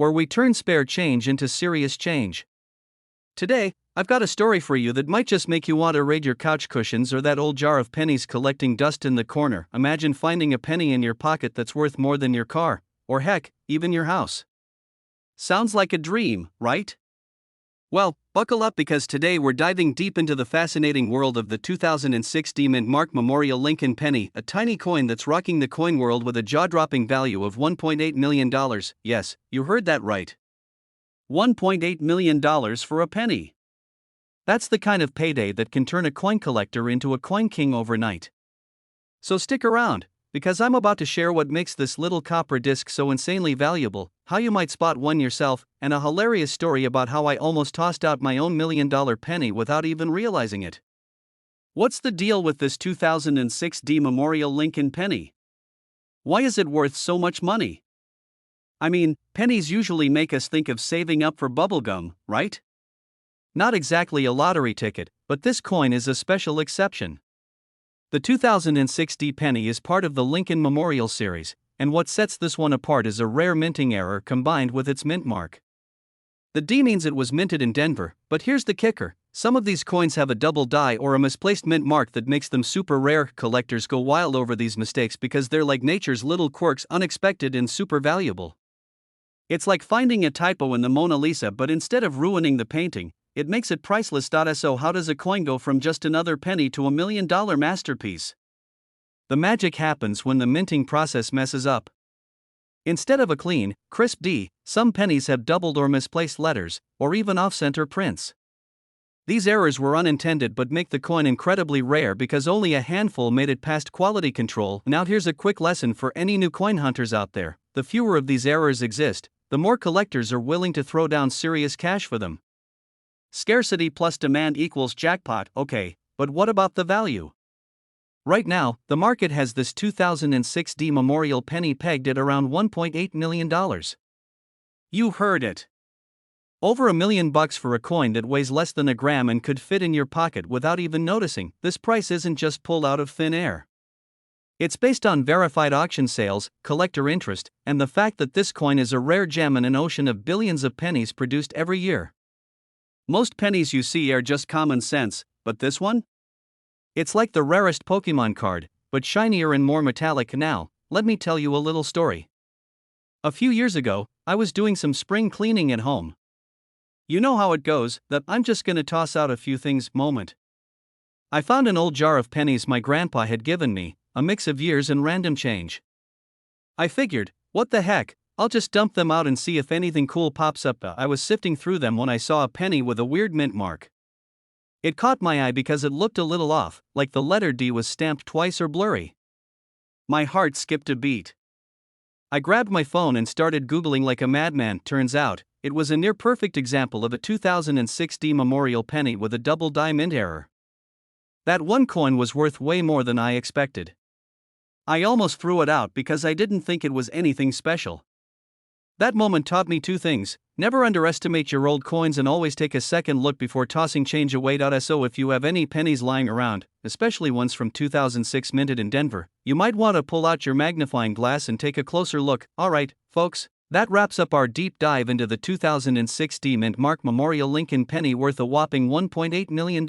where we turn spare change into serious change. Today, I've got a story for you that might just make you want to raid your couch cushions or that old jar of pennies collecting dust in the corner. Imagine finding a penny in your pocket that's worth more than your car, or heck, even your house. Sounds like a dream, right? Well, buckle up because today we're diving deep into the fascinating world of the 2006 Mint Mark Memorial Lincoln Penny, a tiny coin that's rocking the coin world with a jaw-dropping value of $1.8 million. Yes, you heard that right. $1.8 million for a penny. That's the kind of payday that can turn a coin collector into a coin king overnight. So stick around, because I'm about to share what makes this little copper disc so insanely valuable, how you might spot one yourself, and a hilarious story about how I almost tossed out my own $1 million penny without even realizing it. What's the deal with this 2006 Memorial Lincoln penny? Why is it worth so much money? I mean, pennies usually make us think of saving up for bubblegum, right? Not exactly a lottery ticket, but this coin is a special exception. The 2006 penny is part of the Lincoln Memorial series, and what sets this one apart is a rare minting error combined with its mint mark. The D means it was minted in Denver, but here's the kicker: some of these coins have a double die or a misplaced mint mark that makes them super rare. Collectors go wild over these mistakes because they're like nature's little quirks, unexpected and super valuable. It's like finding a typo in the Mona Lisa, but instead of ruining the painting, it makes it priceless. So how does a coin go from just another penny to $1 million masterpiece? The magic happens when the minting process messes up. Instead of a clean, crisp D, some pennies have doubled or misplaced letters, or even off-center prints. These errors were unintended but make the coin incredibly rare because only a handful made it past quality control. Now here's a quick lesson for any new coin hunters out there: the fewer of these errors exist, the more collectors are willing to throw down serious cash for them. Scarcity plus demand equals jackpot. Okay, but what about the value? Right now, the market has this 2006 Memorial penny pegged at around $1.8 million. You heard it. Over $1 million for a coin that weighs less than a gram and could fit in your pocket without even noticing. This price isn't just pulled out of thin air. It's based on verified auction sales, collector interest, and the fact that this coin is a rare gem in an ocean of billions of pennies produced every year. Most pennies you see are just common sense, but this one? It's like the rarest Pokemon card, but shinier and more metallic. Now, let me tell you a little story. A few years ago, I was doing some spring cleaning at home. You know how it goes, that I'm just gonna toss out a few things moment. I found an old jar of pennies my grandpa had given me, a mix of years and random change. I figured, what the heck, I'll just dump them out and see if anything cool pops up. I was sifting through them when I saw a penny with a weird mint mark. It caught my eye because it looked a little off, like the letter D was stamped twice or blurry. My heart skipped a beat. I grabbed my phone and started Googling like a madman. Turns out, it was a near-perfect example of a 2006 Memorial penny with a double die mint error. That one coin was worth way more than I expected. I almost threw it out because I didn't think it was anything special. That moment taught me two things: never underestimate your old coins and always take a second look before tossing change away. So if you have any pennies lying around, especially ones from 2006 minted in Denver, you might want to pull out your magnifying glass and take a closer look. Alright, folks, that wraps up our deep dive into the 2006 Mint Mark Memorial Lincoln penny worth a whopping $1.8 million.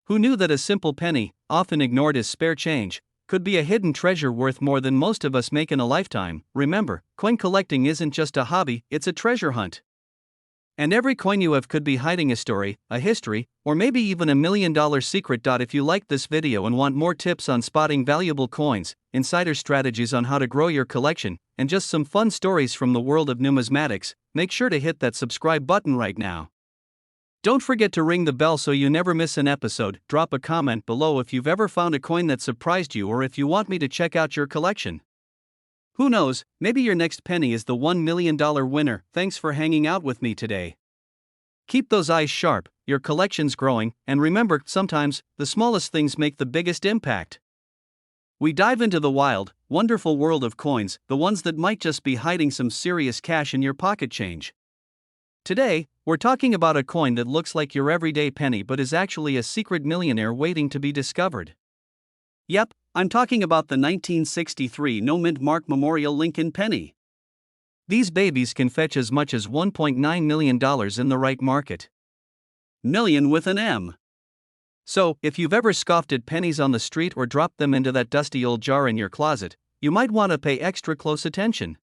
Who knew that a simple penny, often ignored as spare change, could be a hidden treasure worth more than most of us make in a lifetime? Remember, coin collecting isn't just a hobby, it's a treasure hunt. And every coin you have could be hiding a story, a history, or maybe even $1 million secret. If you liked this video and want more tips on spotting valuable coins, insider strategies on how to grow your collection, and just some fun stories from the world of numismatics, make sure to hit that subscribe button right now. Don't forget to ring the bell so you never miss an episode. Drop a comment below if you've ever found a coin that surprised you or if you want me to check out your collection. Who knows, maybe your next penny is the $1 million winner. Thanks for hanging out with me today. Keep those eyes sharp, your collection's growing, and remember, sometimes, the smallest things make the biggest impact. We dive into the wild, wonderful world of coins, the ones that might just be hiding some serious cash in your pocket change. Today, we're talking about a coin that looks like your everyday penny but is actually a secret millionaire waiting to be discovered. Yep, I'm talking about the 1963 Mint Mark Memorial Lincoln penny. These babies can fetch as much as $1.9 million in the right market. Million with an M. So, if you've ever scoffed at pennies on the street or dropped them into that dusty old jar in your closet, you might want to pay extra close attention.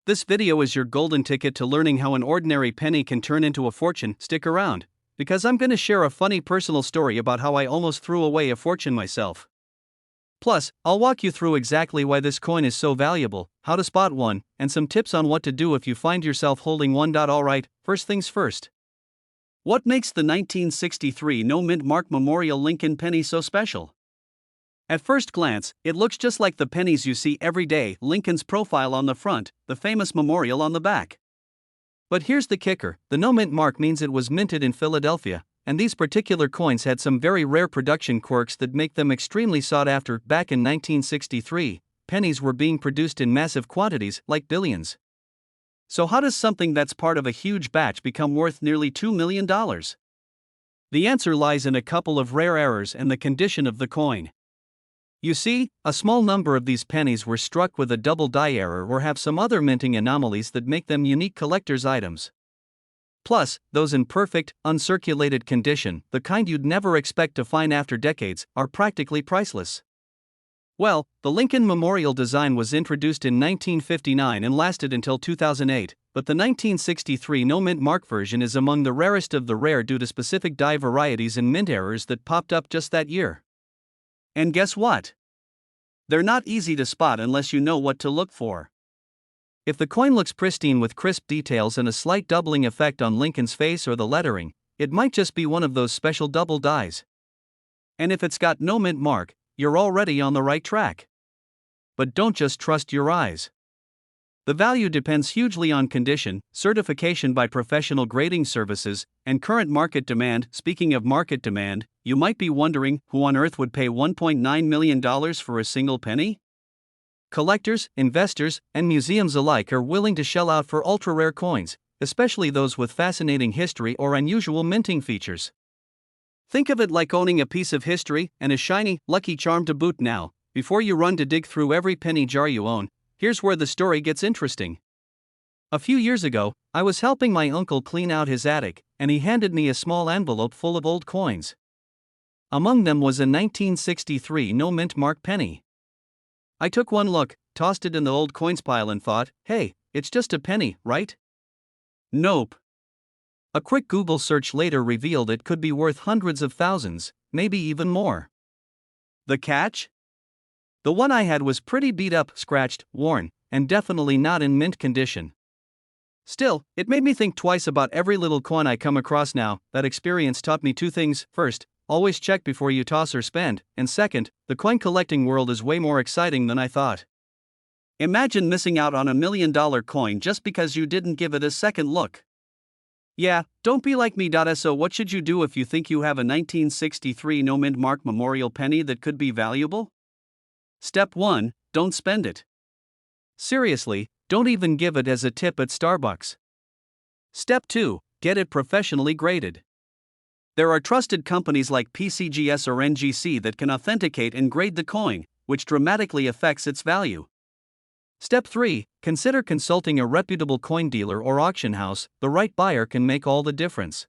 This video is your golden ticket to learning how an ordinary penny can turn into a fortune. Stick around, because I'm going to share a funny personal story about how I almost threw away a fortune myself. Plus, I'll walk you through exactly why this coin is so valuable, how to spot one, and some tips on what to do if you find yourself holding one. Alright, first things first. What makes the 1963 No Mint Mark Memorial Lincoln penny so special? At first glance, it looks just like the pennies you see every day, Lincoln's profile on the front, the famous memorial on the back. But here's the kicker, the No Mint mark means it was minted in Philadelphia, and these particular coins had some very rare production quirks that make them extremely sought after. Back in 1963, pennies were being produced in massive quantities, like billions. So how does something that's part of a huge batch become worth nearly $2 million? The answer lies in a couple of rare errors and the condition of the coin. You see, a small number of these pennies were struck with a double die error or have some other minting anomalies that make them unique collector's items. Plus, those in perfect, uncirculated condition, the kind you'd never expect to find after decades, are practically priceless. Well, the Lincoln Memorial design was introduced in 1959 and lasted until 2008, but the 1963 No Mint Mark version is among the rarest of the rare due to specific die varieties and mint errors that popped up just that year. And guess what? They're not easy to spot unless you know what to look for. If the coin looks pristine with crisp details and a slight doubling effect on Lincoln's face or the lettering, it might just be one of those special double dies. And if it's got no mint mark, you're already on the right track. But don't just trust your eyes. The value depends hugely on condition, certification by professional grading services, and current market demand. Speaking of market demand, you might be wondering who on earth would pay $1.9 million for a single penny? Collectors, investors, and museums alike are willing to shell out for ultra-rare coins, especially those with fascinating history or unusual minting features. Think of it like owning a piece of history and a shiny, lucky charm to boot. Now, before you run to dig through every penny jar you own, here's where the story gets interesting. A few years ago, I was helping my uncle clean out his attic, and he handed me a small envelope full of old coins. Among them was a 1963 No Mint Mark penny. I took one look, tossed it in the old coins pile and thought, hey, it's just a penny, right? Nope. A quick Google search later revealed it could be worth hundreds of thousands, maybe even more. The catch? The one I had was pretty beat up, scratched, worn, and definitely not in mint condition. Still, it made me think twice about every little coin I come across now. That experience taught me two things. First, always check before you toss or spend, and second, the coin collecting world is way more exciting than I thought. Imagine missing out on $1 million coin just because you didn't give it a second look. Yeah, don't be like me. So what should you do if you think you have a 1963 No Mint Mark Memorial penny that could be valuable? Step 1, don't spend it. Seriously, don't even give it as a tip at Starbucks. Step 2, get it professionally graded. There are trusted companies like PCGS or NGC that can authenticate and grade the coin, which dramatically affects its value. Step 3, consider consulting a reputable coin dealer or auction house. The right buyer can make all the difference.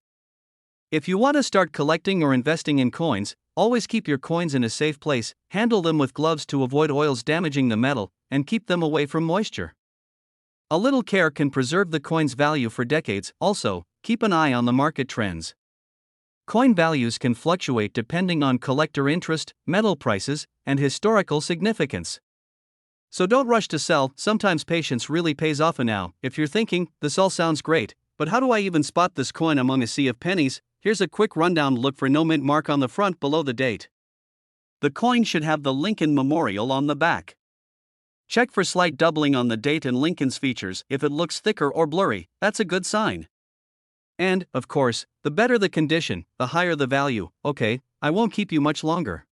If you want to start collecting or investing in coins, always keep your coins in a safe place, handle them with gloves to avoid oils damaging the metal, and keep them away from moisture. A little care can preserve the coin's value for decades. Also, keep an eye on the market trends. Coin values can fluctuate depending on collector interest, metal prices, and historical significance. So don't rush to sell. Sometimes patience really pays off. Now, if you're thinking, this all sounds great, but how do I even spot this coin among a sea of pennies? Here's a quick rundown. Look for no mint mark on the front below the date. The coin should have the Lincoln Memorial on the back. Check for slight doubling on the date and Lincoln's features. If it looks thicker or blurry, that's a good sign. And, of course, the better the condition, the higher the value. Okay, I won't keep you much longer.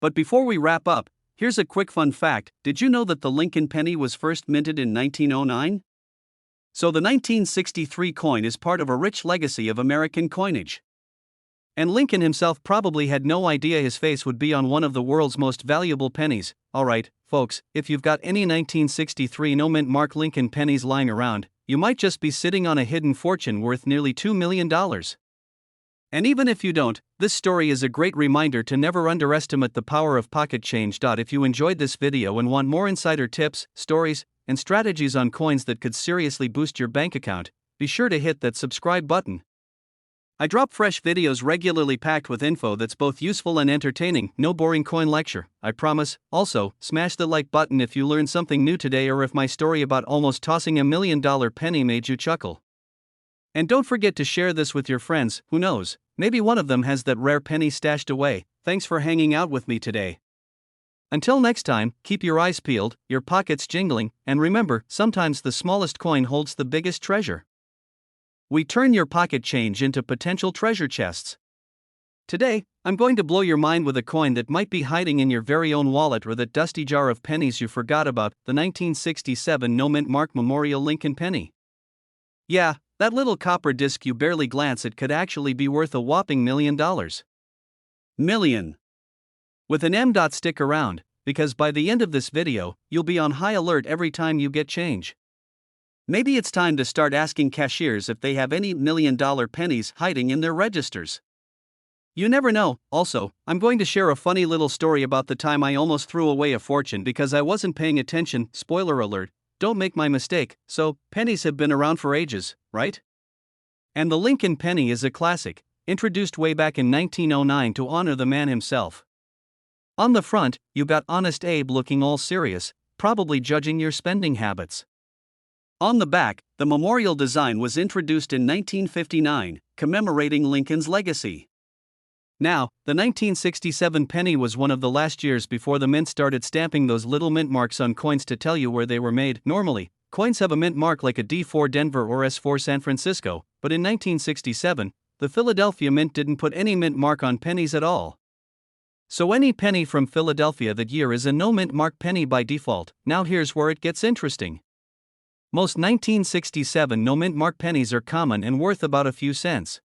But before we wrap up, here's a quick fun fact. Did you know that the Lincoln penny was first minted in 1909? So the 1963 coin is part of a rich legacy of American coinage. And Lincoln himself probably had no idea his face would be on one of the world's most valuable pennies. Alright, folks, if you've got any 1963 no mint mark Lincoln pennies lying around, you might just be sitting on a hidden fortune worth nearly $2 million. And even if you don't, this story is a great reminder to never underestimate the power of pocket change. If you enjoyed this video and want more insider tips, stories, and strategies on coins that could seriously boost your bank account, be sure to hit that subscribe button. I drop fresh videos regularly packed with info that's both useful and entertaining, no boring coin lecture, I promise. Also, smash the like button if you learned something new today or if my story about almost tossing $1 million penny made you chuckle. And don't forget to share this with your friends, who knows, maybe one of them has that rare penny stashed away. Thanks for hanging out with me today. Until next time, keep your eyes peeled, your pockets jingling, and remember, sometimes the smallest coin holds the biggest treasure. We turn your pocket change into potential treasure chests. Today, I'm going to blow your mind with a coin that might be hiding in your very own wallet or that dusty jar of pennies you forgot about, the 1967 no mint mark Memorial Lincoln penny. Yeah, that little copper disc you barely glance at could actually be worth a whopping $1 million. Million. With an M. Stick around, because by the end of this video, you'll be on high alert every time you get change. Maybe it's time to start asking cashiers if they have any $1 million pennies hiding in their registers. You never know. Also, I'm going to share a funny little story about the time I almost threw away a fortune because I wasn't paying attention. Spoiler alert. Don't make my mistake. So, pennies have been around for ages, right? And the Lincoln penny is a classic, introduced way back in 1909 to honor the man himself. On the front, you got Honest Abe looking all serious, probably judging your spending habits. On the back, the memorial design was introduced in 1959, commemorating Lincoln's legacy. Now, the 1967 penny was one of the last years before the mint started stamping those little mint marks on coins to tell you where they were made. Normally, coins have a mint mark like a D4 Denver or S4 San Francisco, but in 1967, the Philadelphia Mint didn't put any mint mark on pennies at all. So any penny from Philadelphia that year is a no mint mark penny by default. Now here's where it gets interesting. Most 1967 no mint mark pennies are common and worth about a few cents.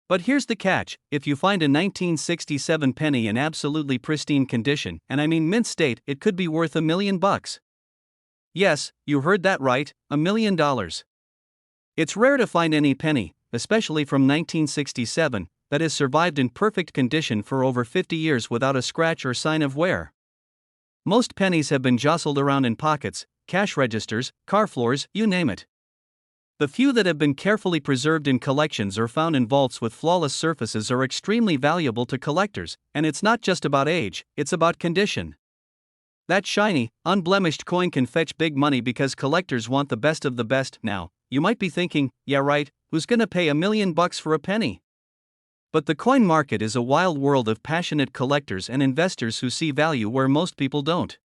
But here's the catch: if you find a 1967 penny in absolutely pristine condition, and I mean mint state, it could be worth $1 million. Yes, you heard that right, $1 million. It's rare to find any penny, especially from 1967, that has survived in perfect condition for over 50 years without a scratch or sign of wear. Most pennies have been jostled around in pockets, cash registers, car floors, you name it. The few that have been carefully preserved in collections or found in vaults with flawless surfaces are extremely valuable to collectors, and it's not just about age, it's about condition. That shiny, unblemished coin can fetch big money because collectors want the best of the best. Now, you might be thinking, yeah right, who's gonna pay $1 million for a penny? But the coin market is a wild world of passionate collectors and investors who see value where most people don't.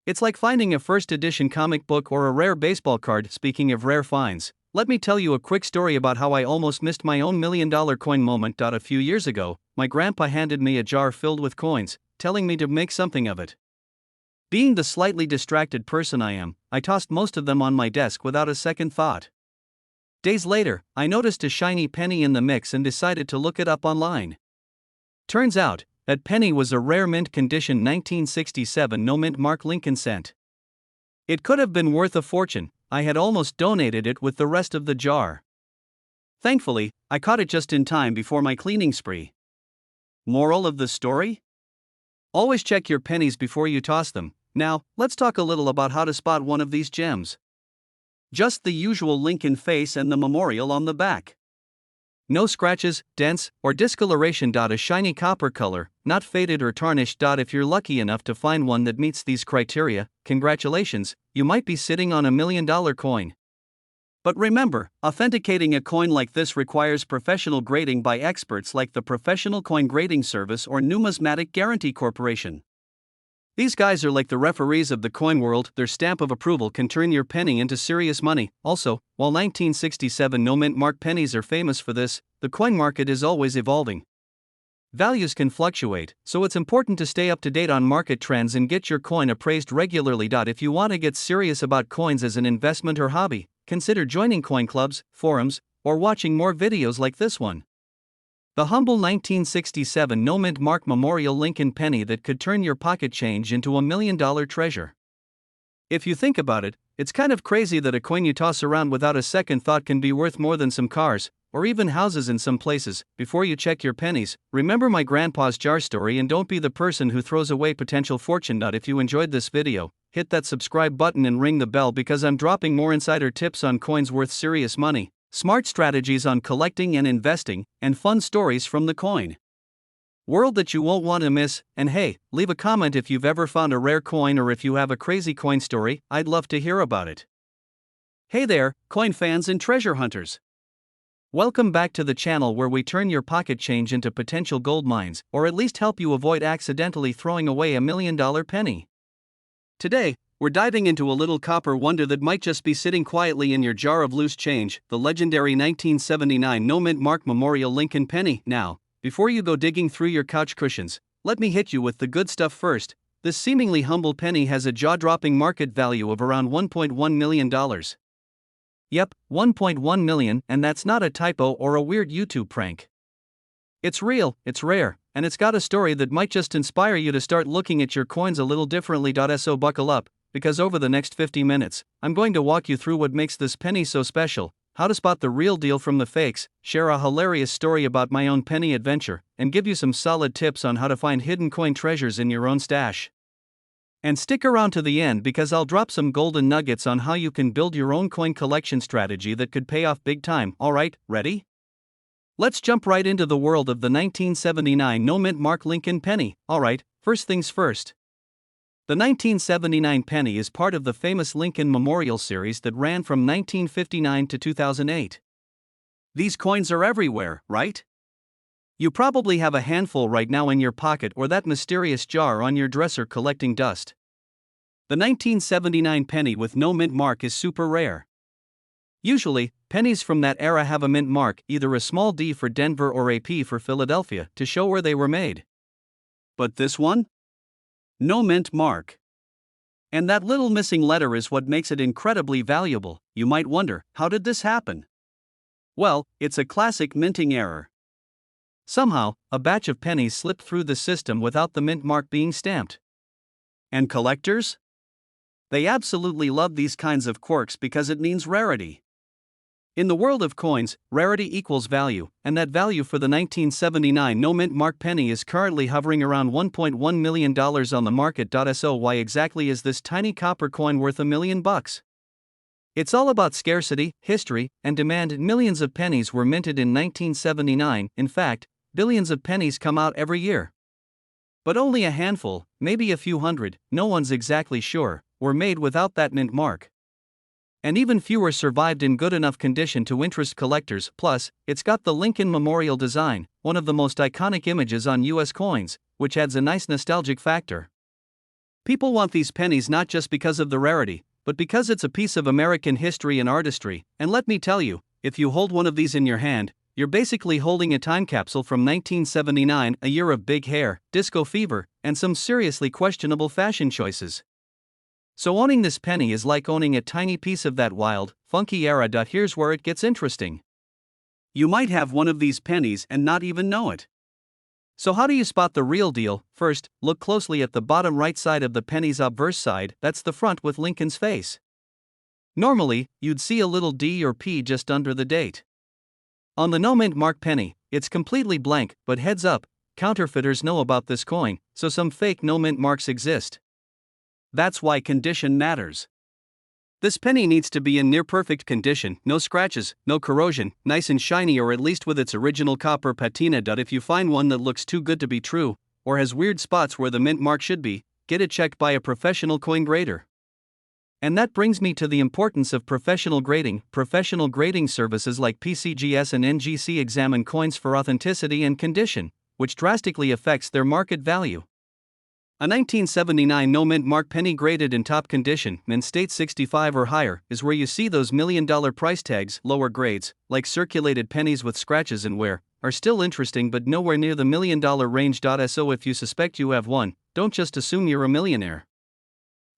It's like finding a first edition comic book or a rare baseball card. Speaking of rare finds, let me tell you a quick story about how I almost missed my own $1 million coin moment. A few years ago, my grandpa handed me a jar filled with coins, telling me to make something of it. Being the slightly distracted person I am, I tossed most of them on my desk without a second thought. Days later, I noticed a shiny penny in the mix and decided to look it up online. Turns out, that penny was a rare mint condition 1967 no mint mark Lincoln cent. It could have been worth a fortune. I had almost donated it with the rest of the jar. Thankfully, I caught it just in time before my cleaning spree. Moral of the story? Always check your pennies before you toss them. Now, let's talk a little about how to spot one of these gems. Just the usual Lincoln face and the memorial on the back. No scratches, dents, or discoloration. A shiny copper color, not faded or tarnished. If you're lucky enough to find one that meets these criteria, congratulations, you might be sitting on $1 million coin. But remember, authenticating a coin like this requires professional grading by experts like the Professional Coin Grading Service or Numismatic Guarantee Corporation. These guys are like the referees of the coin world. Their stamp of approval can turn your penny into serious money. Also, while 1967 no mint mark pennies are famous for this, the coin market is always evolving. Values can fluctuate, so it's important to stay up to date on market trends and get your coin appraised regularly. If you want to get serious about coins as an investment or hobby, consider joining coin clubs, forums, or watching more videos like this one. The humble 1967 no mint mark memorial Lincoln penny that could turn your pocket change into $1 million treasure. If you think about it, it's kind of crazy that a coin you toss around without a second thought can be worth more than some cars, or even houses in some places. Before you check your pennies, remember my grandpa's jar story and don't be the person who throws away potential fortune nut. If you enjoyed this video, hit that subscribe button and ring the bell because I'm dropping more insider tips on coins worth serious money, smart strategies on collecting and investing, and fun stories from the coin world that you won't want to miss. And hey, leave a comment if you've ever found a rare coin or if you have a crazy coin story, I'd love to hear about it. Hey there, coin fans and treasure hunters. Welcome back to the channel where we turn your pocket change into potential gold mines, or at least help you avoid accidentally throwing away $1 million penny. Today, we're diving into a little copper wonder that might just be sitting quietly in your jar of loose change, the legendary 1979 no mint mark memorial Lincoln penny. Now, before you go digging through your couch cushions, let me hit you with the good stuff first. This seemingly humble penny has a jaw-dropping market value of around $1.1 million. Yep, 1.1 million, and that's not a typo or a weird YouTube prank. It's real, it's rare, and it's got a story that might just inspire you to start looking at your coins a little differently. So buckle up, because over the next 50 minutes, I'm going to walk you through what makes this penny so special, how to spot the real deal from the fakes, share a hilarious story about my own penny adventure, and give you some solid tips on how to find hidden coin treasures in your own stash. And stick around to the end because I'll drop some golden nuggets on how you can build your own coin collection strategy that could pay off big time. Alright, ready? Let's jump right into the world of the 1979 no mint mark Lincoln penny. Alright, first things first. The 1979 penny is part of the famous Lincoln Memorial series that ran from 1959 to 2008. These coins are everywhere, right? You probably have a handful right now in your pocket or that mysterious jar on your dresser collecting dust. The 1979 penny with no mint mark is super rare. Usually, pennies from that era have a mint mark, either a small D for Denver or a P for Philadelphia, to show where they were made. But this one? No mint mark. And that little missing letter is what makes it incredibly valuable. You might wonder, how did this happen? Well, it's a classic minting error. Somehow, a batch of pennies slipped through the system without the mint mark being stamped. And collectors? They absolutely love these kinds of quirks because it means rarity. In the world of coins, rarity equals value, and that value for the 1979 no mint mark penny is currently hovering around $1.1 million on the market. So why exactly is this tiny copper coin worth $1 million? It's all about scarcity, history, and demand. Millions of pennies were minted in 1979, in fact, billions of pennies come out every year. But only a handful, maybe a few hundred, no one's exactly sure, were made without that mint mark. And even fewer survived in good enough condition to interest collectors. Plus, it's got the Lincoln Memorial design, one of the most iconic images on US coins, which adds a nice nostalgic factor. People want these pennies not just because of the rarity, but because it's a piece of American history and artistry. And let me tell you, if you hold one of these in your hand, you're basically holding a time capsule from 1979, a year of big hair, disco fever, and some seriously questionable fashion choices. So owning this penny is like owning a tiny piece of that wild, funky era. Here's where it gets interesting. You might have one of these pennies and not even know it. So how do you spot the real deal? First, look closely at the bottom right side of the penny's obverse side, that's the front with Lincoln's face. Normally, you'd see a little D or P just under the date. On the no mint mark penny, it's completely blank, but heads up, counterfeiters know about this coin, so some fake no mint marks exist. That's why condition matters. This penny needs to be in near perfect condition, no scratches, no corrosion, nice and shiny, or at least with its original copper patina. If you find one that looks too good to be true, or has weird spots where the mint mark should be, get it checked by a professional coin grader. And that brings me to the importance of professional grading. Professional grading services like PCGS and NGC examine coins for authenticity and condition, which drastically affects their market value. A 1979 no mint mark penny graded in top condition, mint state 65 or higher, is where you see those $1 million price tags. Lower grades, like circulated pennies with scratches and wear, are still interesting but nowhere near the $1 million range. So if you suspect you have one, don't just assume you're a millionaire.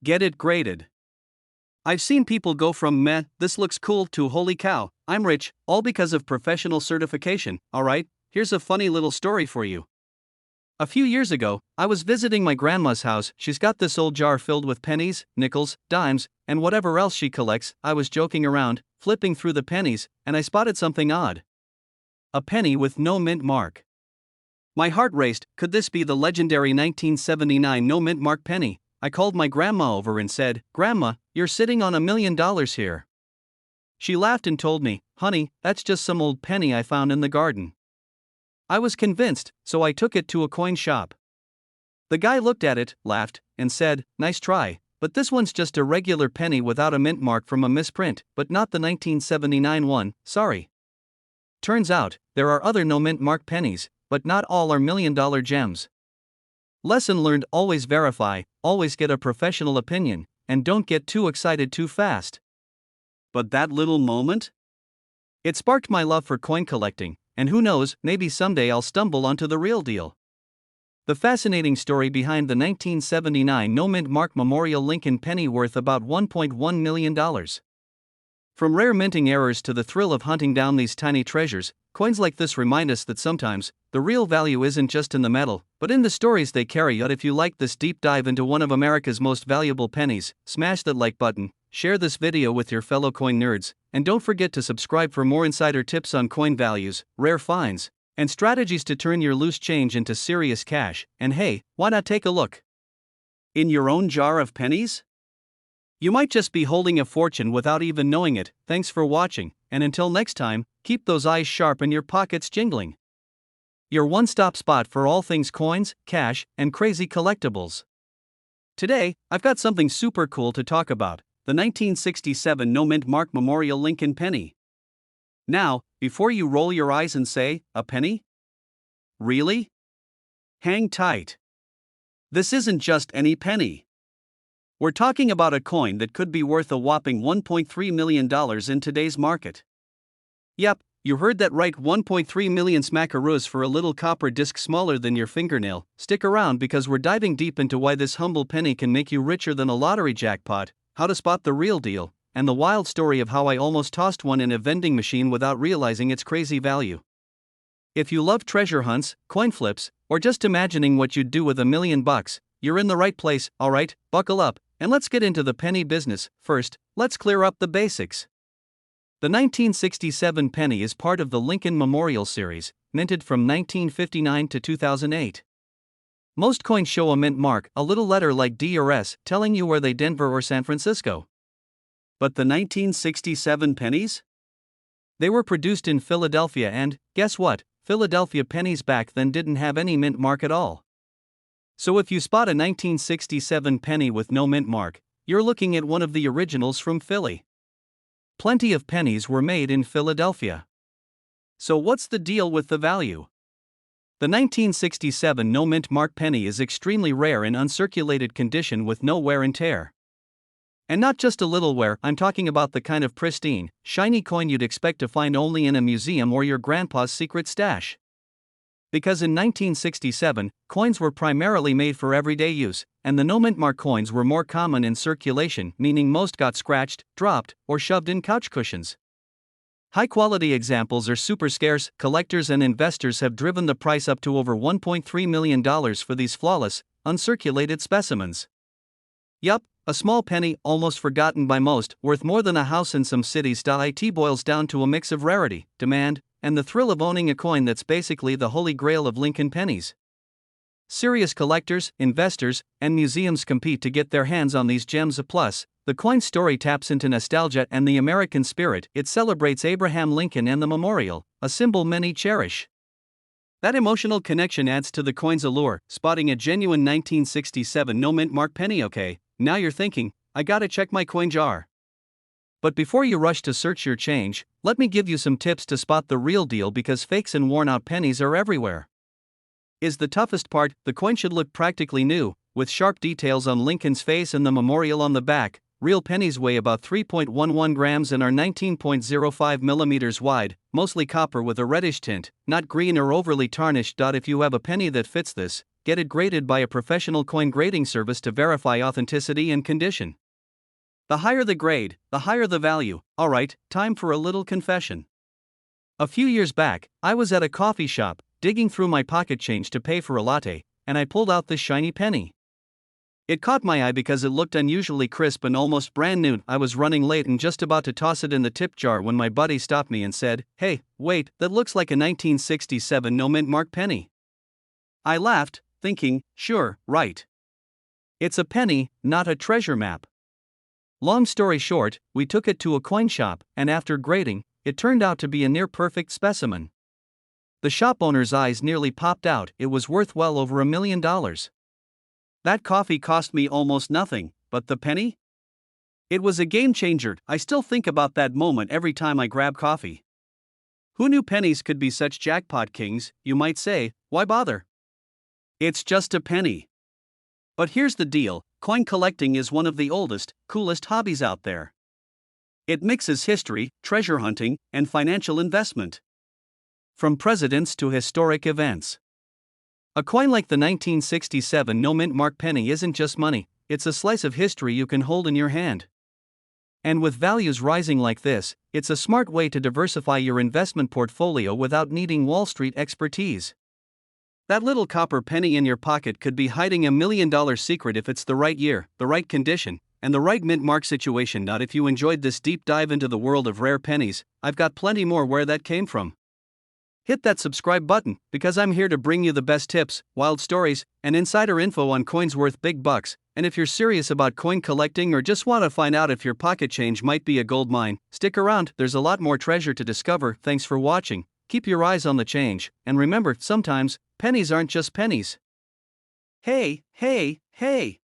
Get it graded. I've seen people go from meh, this looks cool, to holy cow, I'm rich, all because of professional certification. Alright, here's a funny little story for you. A few years ago, I was visiting my grandma's house. She's got this old jar filled with pennies, nickels, dimes, and whatever else she collects. I was joking around, flipping through the pennies, and I spotted something odd. A penny with no mint mark. My heart raced. Could this be the legendary 1979 no mint mark penny? I called my grandma over and said, "Grandma, you're sitting on $1 million here." She laughed and told me, "Honey, that's just some old penny I found in the garden." I was convinced, so I took it to a coin shop. The guy looked at it, laughed, and said, "Nice try, but this one's just a regular penny without a mint mark from a misprint, but not the 1979 one, sorry." Turns out, there are other no mint mark pennies, but not all are $1 million gems. Lesson learned: always verify, always get a professional opinion, and don't get too excited too fast. But that little moment? It sparked my love for coin collecting, and who knows, maybe someday I'll stumble onto the real deal. The fascinating story behind the 1979 no mint mark Memorial Lincoln penny worth about $1.1 million. From rare minting errors to the thrill of hunting down these tiny treasures, coins like this remind us that sometimes, the real value isn't just in the metal, but in the stories they carry. If you like this deep dive into one of America's most valuable pennies, smash that like button, share this video with your fellow coin nerds, and don't forget to subscribe for more insider tips on coin values, rare finds, and strategies to turn your loose change into serious cash. And hey, why not take a look in your own jar of pennies? You might just be holding a fortune without even knowing it. Thanks for watching, and until next time, keep those eyes sharp and your pockets jingling. Your one-stop spot for all things coins, cash, and crazy collectibles. Today, I've got something super cool to talk about: the 1967 no mint mark Memorial Lincoln penny. Now, before you roll your eyes and say, "A penny? Really?" Hang tight. This isn't just any penny. We're talking about a coin that could be worth a whopping $1.3 million in today's market. Yep, you heard that right, 1.3 million smackaroos for a little copper disc smaller than your fingernail. Stick around because we're diving deep into why this humble penny can make you richer than a lottery jackpot, how to spot the real deal, and the wild story of how I almost tossed one in a vending machine without realizing its crazy value. If you love treasure hunts, coin flips, or just imagining what you'd do with $1 million, you're in the right place. Alright, buckle up, and let's get into the penny business. First, let's clear up the basics. The 1967 penny is part of the Lincoln Memorial series, minted from 1959 to 2008. Most coins show a mint mark, a little letter like D or S, telling you where they Denver or San Francisco. But the 1967 pennies? They were produced in Philadelphia, and, guess what? Philadelphia pennies back then didn't have any mint mark at all. So if you spot a 1967 penny with no mint mark, you're looking at one of the originals from Philly. Plenty of pennies were made in Philadelphia. So what's the deal with the value? The 1967 no mint mark penny is extremely rare in uncirculated condition with no wear and tear. And not just a little wear, I'm talking about the kind of pristine, shiny coin you'd expect to find only in a museum or your grandpa's secret stash. Because in 1967, coins were primarily made for everyday use, and the no mint mark coins were more common in circulation, meaning most got scratched, dropped, or shoved in couch cushions. High-quality examples are super scarce. Collectors and investors have driven the price up to over $1.3 million for these flawless, uncirculated specimens. Yup, a small penny, almost forgotten by most, worth more than a house in some cities. It boils down to a mix of rarity, demand, and the thrill of owning a coin that's basically the holy grail of Lincoln pennies. Serious collectors, investors, and museums compete to get their hands on these gems. Plus, the coin story taps into nostalgia and the American spirit. It celebrates Abraham Lincoln and the memorial, a symbol many cherish. That emotional connection adds to the coin's allure. Spotting a genuine 1967 no mint mark penny. Okay, now you're thinking, I gotta check my coin jar. But before you rush to search your change, let me give you some tips to spot the real deal, because fakes and worn-out pennies are everywhere. Is the toughest part. The coin should look practically new, with sharp details on Lincoln's face and the memorial on the back. Real pennies weigh about 3.11 grams and are 19.05 millimeters wide, mostly copper with a reddish tint, not green or overly tarnished. If you have a penny that fits this, get it graded by a professional coin grading service to verify authenticity and condition. The higher the grade, the higher the value. Alright, time for a little confession. A few years back, I was at a coffee shop, digging through my pocket change to pay for a latte, and I pulled out this shiny penny. It caught my eye because it looked unusually crisp and almost brand new. I was running late and just about to toss it in the tip jar when my buddy stopped me and said, "Hey, wait, that looks like a 1967 no mint mark penny." I laughed, thinking, sure, right. It's a penny, not a treasure map. Long story short, we took it to a coin shop, and after grading, it turned out to be a near-perfect specimen. The shop owner's eyes nearly popped out. It was worth well over $1 million. That coffee cost me almost nothing, but the penny? It was a game changer. I still think about that moment every time I grab coffee. Who knew pennies could be such jackpot kings? You might say, why bother? It's just a penny. But here's the deal, coin collecting is one of the oldest, coolest hobbies out there. It mixes history, treasure hunting, and financial investment. From presidents to historic events. A coin like the 1967 no mint mark penny isn't just money, it's a slice of history you can hold in your hand. And with values rising like this, it's a smart way to diversify your investment portfolio without needing Wall Street expertise. That little copper penny in your pocket could be hiding $1 million secret if it's the right year, the right condition, and the right mint mark situation. Not if you enjoyed this deep dive into the world of rare pennies, I've got plenty more where that came from. Hit that subscribe button, because I'm here to bring you the best tips, wild stories, and insider info on coins worth big bucks. And if you're serious about coin collecting or just want to find out if your pocket change might be a gold mine, stick around, there's a lot more treasure to discover. Thanks for watching, keep your eyes on the change, and remember, sometimes, pennies aren't just pennies. Hey, hey, hey!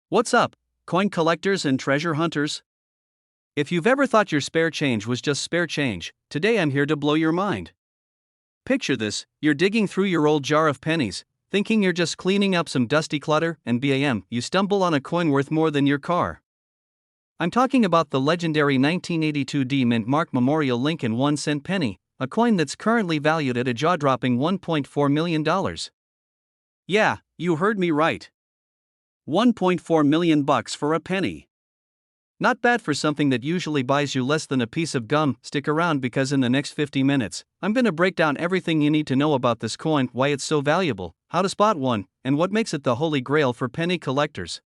What's up, coin collectors and treasure hunters? If you've ever thought your spare change was just spare change, today I'm here to blow your mind. Picture this, you're digging through your old jar of pennies, thinking you're just cleaning up some dusty clutter, and bam, you stumble on a coin worth more than your car. I'm talking about the legendary 1982 D Mint Mark Memorial Lincoln 1-cent penny, a coin that's currently valued at a jaw-dropping $1.4 million. Yeah, you heard me right. $1.4 million for a penny. Not bad for something that usually buys you less than a piece of gum. Stick around because in the next 50 minutes, I'm gonna break down everything you need to know about this coin, why it's so valuable, how to spot one, and what makes it the holy grail for penny collectors.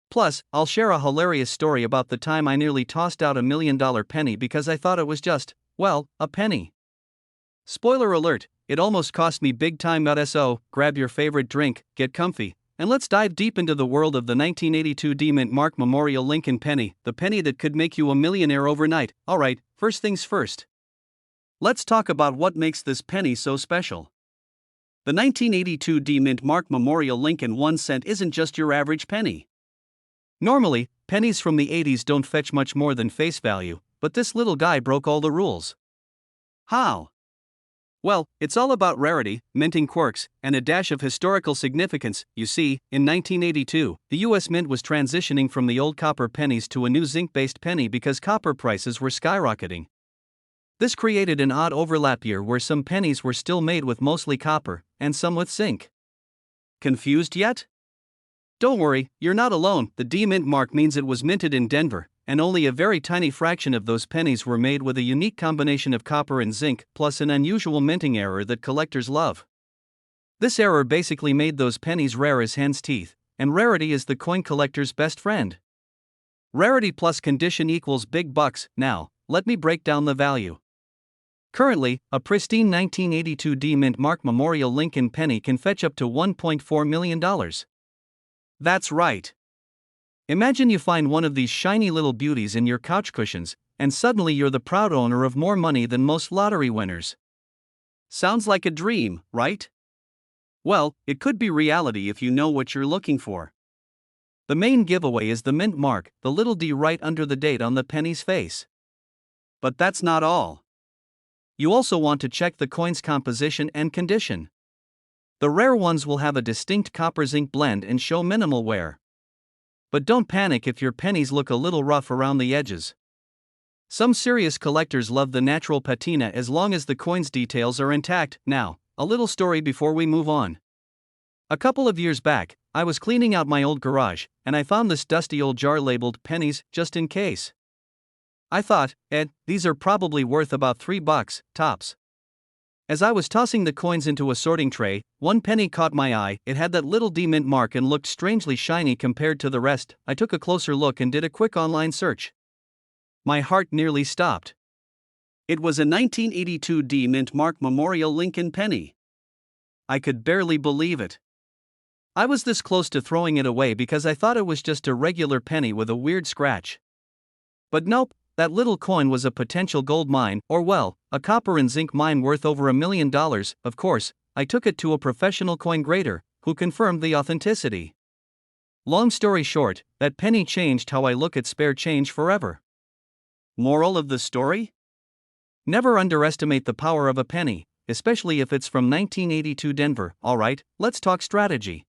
Plus, I'll share a hilarious story about the time I nearly tossed out $1 million penny because I thought it was just, well, a penny. Spoiler alert, it almost cost me big time. So, grab your favorite drink, get comfy, and let's dive deep into the world of the 1982 D Mint Mark Memorial Lincoln penny, the penny that could make you a millionaire overnight. Alright, first things first. Let's talk about what makes this penny so special. The 1982 D Mint Mark Memorial Lincoln 1-cent isn't just your average penny. Normally, pennies from the 80s don't fetch much more than face value, but this little guy broke all the rules. How? Well, it's all about rarity, minting quirks, and a dash of historical significance. You see, in 1982, the US Mint was transitioning from the old copper pennies to a new zinc-based penny because copper prices were skyrocketing. This created an odd overlap year where some pennies were still made with mostly copper, and some with zinc. Confused yet? Don't worry, you're not alone. The D Mint mark means it was minted in Denver, and only a very tiny fraction of those pennies were made with a unique combination of copper and zinc, plus an unusual minting error that collectors love. This error basically made those pennies rare as hen's teeth, and rarity is the coin collector's best friend. Rarity plus condition equals big bucks. Now, let me break down the value. Currently, a pristine 1982 D Mint Mark Memorial Lincoln penny can fetch up to $1.4 million. That's right. Imagine you find one of these shiny little beauties in your couch cushions, and suddenly you're the proud owner of more money than most lottery winners. Sounds like a dream, right? Well, it could be reality if you know what you're looking for. The main giveaway is the mint mark, the little D right under the date on the penny's face. But that's not all. You also want to check the coin's composition and condition. The rare ones will have a distinct copper-zinc blend and show minimal wear. But don't panic if your pennies look a little rough around the edges. Some serious collectors love the natural patina as long as the coin's details are intact. Now, a little story before we move on. A couple of years back, I was cleaning out my old garage, and I found this dusty old jar labeled pennies, just in case. I thought, these are probably worth about $3, tops. As I was tossing the coins into a sorting tray, one penny caught my eye. It had that little D mint mark and looked strangely shiny compared to the rest. I took a closer look and did a quick online search. My heart nearly stopped. It was a 1982 D mint mark Memorial Lincoln penny. I could barely believe it. I was this close to throwing it away because I thought it was just a regular penny with a weird scratch. But nope, that little coin was a potential gold mine, or well, a copper and zinc mine worth over $1 million. Of course, I took it to a professional coin grader, who confirmed the authenticity. Long story short, that penny changed how I look at spare change forever. Moral of the story? Never underestimate the power of a penny, especially if it's from 1982 Denver. Alright, let's talk strategy.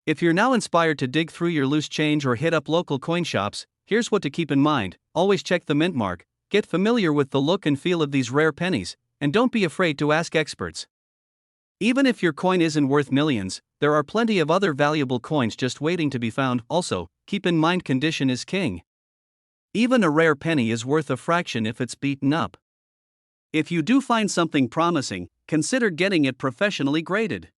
If you're now inspired to dig through your loose change or hit up local coin shops, here's what to keep in mind. Always check the mint mark, get familiar with the look and feel of these rare pennies, and don't be afraid to ask experts. Even if your coin isn't worth millions, there are plenty of other valuable coins just waiting to be found. Also, keep in mind condition is king. Even a rare penny is worth a fraction if it's beaten up. If you do find something promising, consider getting it professionally graded.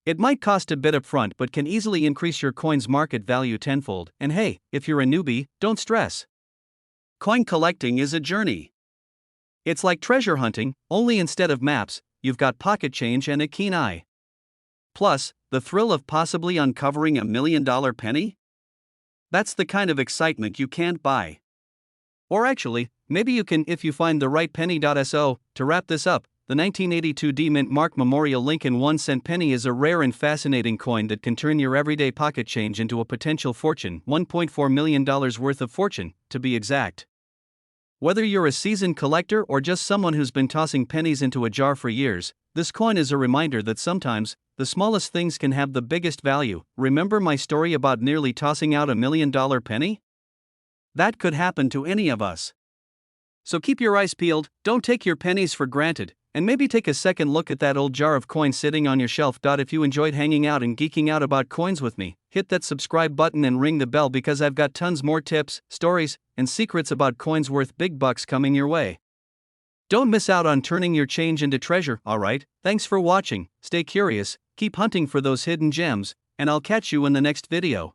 It might cost a bit upfront but can easily increase your coin's market value tenfold. And hey, if you're a newbie, don't stress. Coin collecting is a journey. It's like treasure hunting, only instead of maps, you've got pocket change and a keen eye. Plus, the thrill of possibly uncovering $1 million penny? That's the kind of excitement you can't buy. Or actually, maybe you can if you find the right penny. So, to wrap this up, the 1982 D mint mark Memorial Lincoln 1-cent penny is a rare and fascinating coin that can turn your everyday pocket change into a potential fortune, $1.4 million worth of fortune, to be exact. Whether you're a seasoned collector or just someone who's been tossing pennies into a jar for years, this coin is a reminder that sometimes, the smallest things can have the biggest value. Remember my story about nearly tossing out $1 million penny? That could happen to any of us. So keep your eyes peeled, don't take your pennies for granted, and maybe take a second look at that old jar of coins sitting on your shelf. If you enjoyed hanging out and geeking out about coins with me, hit that subscribe button and ring the bell because I've got tons more tips, stories, and secrets about coins worth big bucks coming your way. Don't miss out on turning your change into treasure. Alright, thanks for watching, stay curious, keep hunting for those hidden gems, and I'll catch you in the next video.